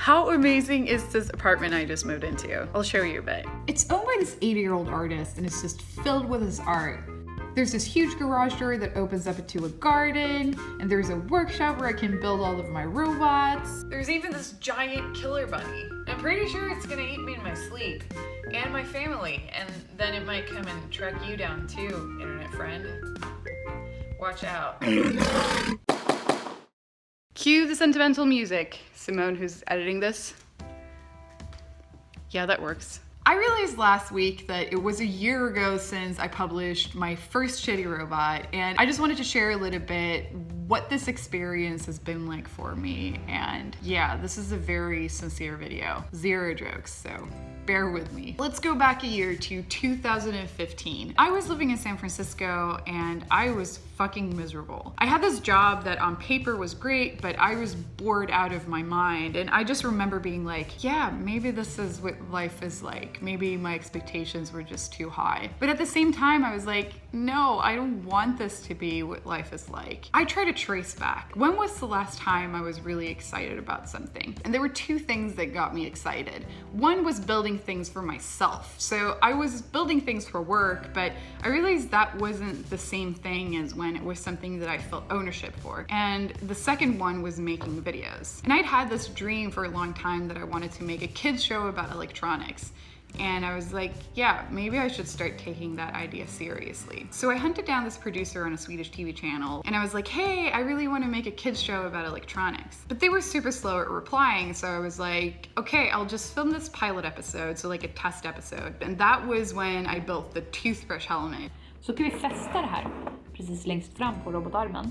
How amazing is this apartment I just moved into? I'll show you a bit. It's owned by this 80-year-old artist and it's just filled with his art. There's this huge garage door that opens up into a garden, and there's a workshop where I can build all of my robots. There's even this giant killer bunny. I'm pretty sure it's gonna eat me in my sleep, and my family, and then it might come and track you down too, internet friend. Watch out. Cue the sentimental music. Simone, who's editing this. Yeah, that works. I realized last week that it was a year ago since I published my first shitty robot, and I just wanted to share a little bit what this experience has been like for me. And yeah, this is a very sincere video. Zero jokes, so bear with me. Let's go back a year to 2015. I was living in San Francisco and I was fucking miserable. I had this job that on paper was great, but I was bored out of my mind. And I just remember being like, yeah, maybe this is what life is like. Maybe my expectations were just too high. But at the same time, I was like, no, I don't want this to be what life is like. I try to trace back. When was the last time I was really excited about something? And there were two things that got me excited. One was building things for myself. So I was building things for work, but I realized that wasn't the same thing as when it was something that I felt ownership for. And the second one was making videos. And I'd had this dream for a long time that I wanted to make a kids show about electronics. And I was like, yeah, maybe I should start taking that idea seriously. So I hunted down this producer on a Swedish TV channel, and I was like, hey, I really want to make a kids show about electronics. But they were super slow at replying, so I was like, okay, I'll just film this pilot episode, so like a test episode. And that was when I built the Toothbrush helmet. Så kan vi fästa det här precis längst fram på robotarmen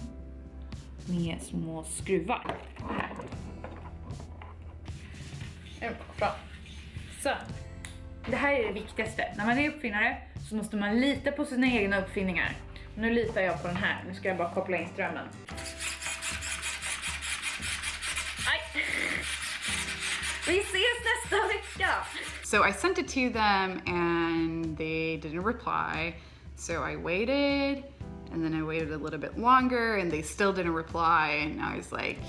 med små skruvar. Bra. Så. Det här är det viktigaste. När man är uppfinnare så måste man lita på sina egna uppfinningar. Nu litar jag på den här. Nu ska jag bara koppla in strömmen. Aj! Vi ses nästa vecka! So I sent it to them and they didn't reply. So I waited and then I waited a little bit longer and they still didn't reply, and I was like,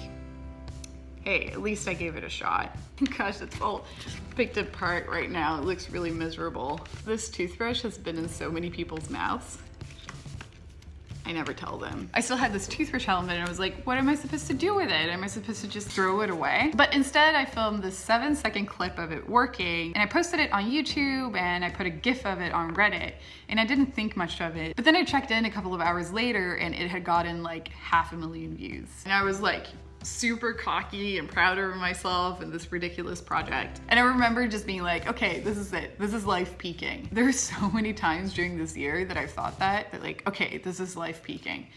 hey, at least I gave it a shot. Gosh, it's all picked apart right now. It looks really miserable. This toothbrush has been in so many people's mouths. I never tell them. I still had this toothbrush helmet and I was like, what am I supposed to do with it? Am I supposed to just throw it away? But instead I filmed this 7-second clip of it working, and I posted it on YouTube and I put a GIF of it on Reddit, and I didn't think much of it. But then I checked in a couple of hours later and it had gotten like 500,000 views. And I was like, super cocky and proud of myself and this ridiculous project. And I remember just being like, okay, this is it. This is life peaking. There were so many times during this year that I thought that like, okay, this is life peaking.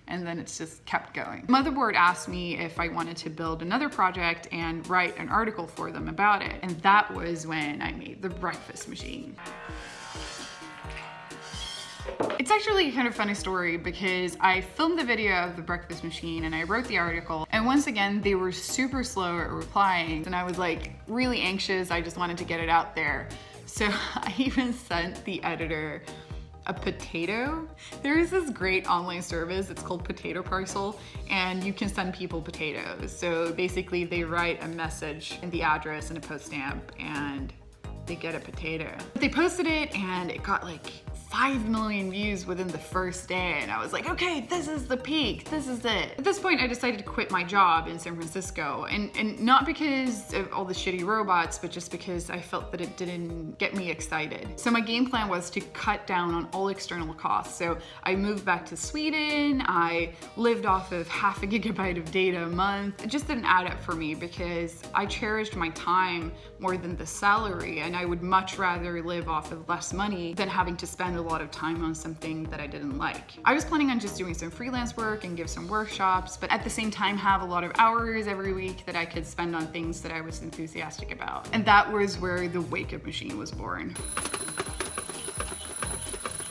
And then it's just kept going. Motherboard asked me if I wanted to build another project and write an article for them about it. And that was when I made the breakfast machine. It's actually a kind of funny story because I filmed the video of the breakfast machine and I wrote the article, and once again they were super slow at replying, and I was like really anxious. I just wanted to get it out there. So I even sent the editor a potato. There is this great online service, it's called Potato Parcel, and you can send people potatoes. So basically they write a message in the address and a post stamp and they get a potato. They posted it and it got like 5 million views within the first day, and I was like, okay, this is the peak, this is it. At this point, I decided to quit my job in San Francisco, and not because of all the shitty robots, but just because I felt that it didn't get me excited. So my game plan was to cut down on all external costs. So I moved back to Sweden, I lived off of 0.5 gigabyte of data a month. It just didn't add up for me because I cherished my time more than the salary, and I would much rather live off of less money than having to spend a lot of time on something that I didn't like. I was planning on just doing some freelance work and give some workshops, but at the same time have a lot of hours every week that I could spend on things that I was enthusiastic about. And that was where the wake-up machine was born.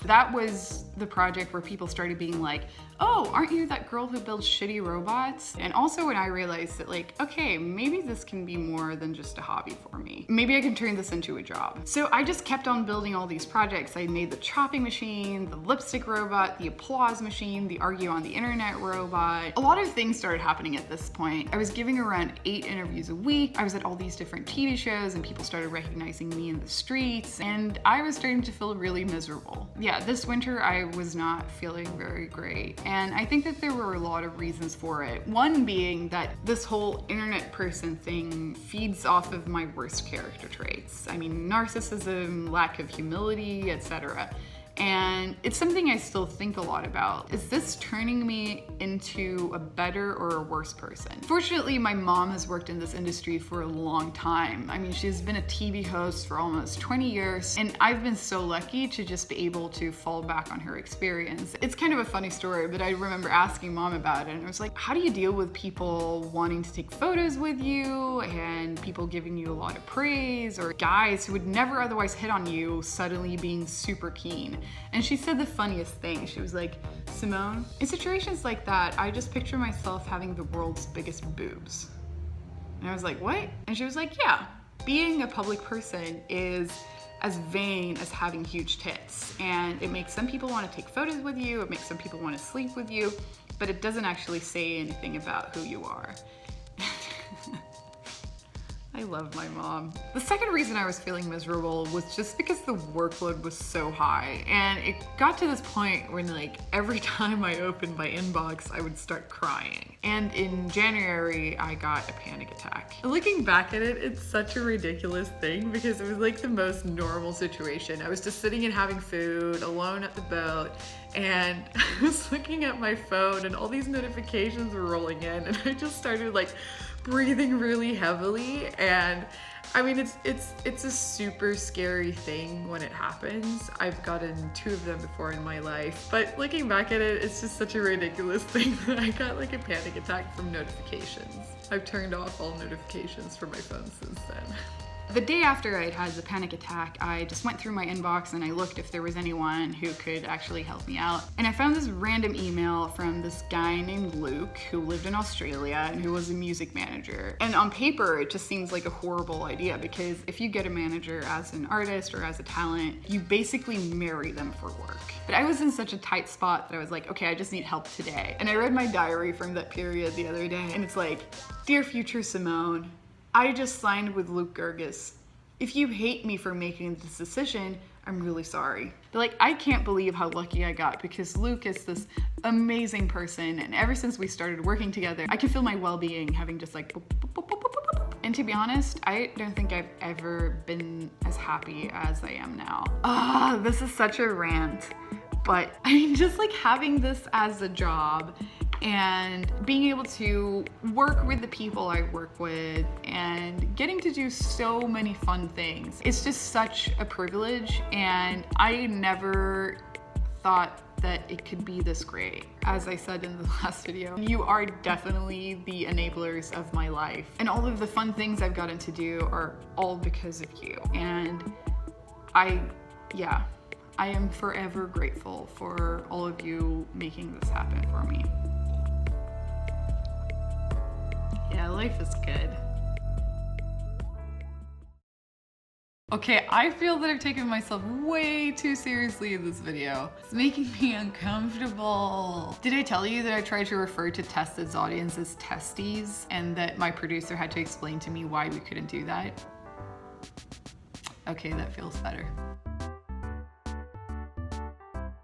That was the project where people started being like, oh, aren't you that girl who builds shitty robots? And also when I realized that like, okay, maybe this can be more than just a hobby for me. Maybe I can turn this into a job. So I just kept on building all these projects. I made the chopping machine, the lipstick robot, the applause machine, the argue on the internet robot. A lot of things started happening at this point. I was giving around 8 interviews a week. I was at all these different TV shows and people started recognizing me in the streets and I was starting to feel really miserable. Yeah, this winter I was not feeling very great. And I think that there were a lot of reasons for it. One being that this whole internet person thing feeds off of my worst character traits. I mean, narcissism, lack of humility, etc. And it's something I still think a lot about. Is this turning me into a better or a worse person? Fortunately, my mom has worked in this industry for a long time. I mean, she's been a TV host for almost 20 years, and I've been so lucky to just be able to fall back on her experience. It's kind of a funny story, but I remember asking mom about it, and I was like, how do you deal with people wanting to take photos with you, and people giving you a lot of praise, or guys who would never otherwise hit on you suddenly being super keen? And she said the funniest thing. She was like, Simone, in situations like that, I just picture myself having the world's biggest boobs. And I was like, what? And she was like, yeah, being a public person is as vain as having huge tits. And it makes some people want to take photos with you, it makes some people want to sleep with you, but it doesn't actually say anything about who you are. I love my mom. The second reason I was feeling miserable was just because the workload was so high. And it got to this point when like every time I opened my inbox, I would start crying. And in January, I got a panic attack. Looking back at it, it's such a ridiculous thing because it was like the most normal situation. I was just sitting and having food alone at the boat, and I was looking at my phone and all these notifications were rolling in, and I just started like breathing really heavily. And I mean, it's a super scary thing when it happens. I've gotten 2 of them before in my life, but looking back at it, it's just such a ridiculous thing that I got like a panic attack from notifications. I've turned off all notifications from my phone since then. The day after I'd had the panic attack, I just went through my inbox and I looked if there was anyone who could actually help me out. And I found this random email from this guy named Luke who lived in Australia and who was a music manager. And on paper, it just seems like a horrible idea because if you get a manager as an artist or as a talent, you basically marry them for work. But I was in such a tight spot that I was like, okay, I just need help today. And I read my diary from that period the other day and it's like, Dear future Simone, I just signed with Luke Girgis. If you hate me for making this decision, I'm really sorry. But like, I can't believe how lucky I got because Luke is this amazing person, and ever since we started working together, I can feel my well-being having just like boop, boop, boop, boop, boop, boop. And to be honest, I don't think I've ever been as happy as I am now. This is such a rant, but I mean, just like having this as a job and being able to work with the people I work with and getting to do so many fun things. It's just such a privilege, and I never thought that it could be this great. As I said in the last video, you are definitely the enablers of my life, and all of the fun things I've gotten to do are all because of you. And I am forever grateful for all of you making this happen for me. Yeah, life is good. Okay, I feel that I've taken myself way too seriously in this video. It's making me uncomfortable. Did I tell you that I tried to refer to Tested's audience as testes and that my producer had to explain to me why we couldn't do that? Okay, that feels better.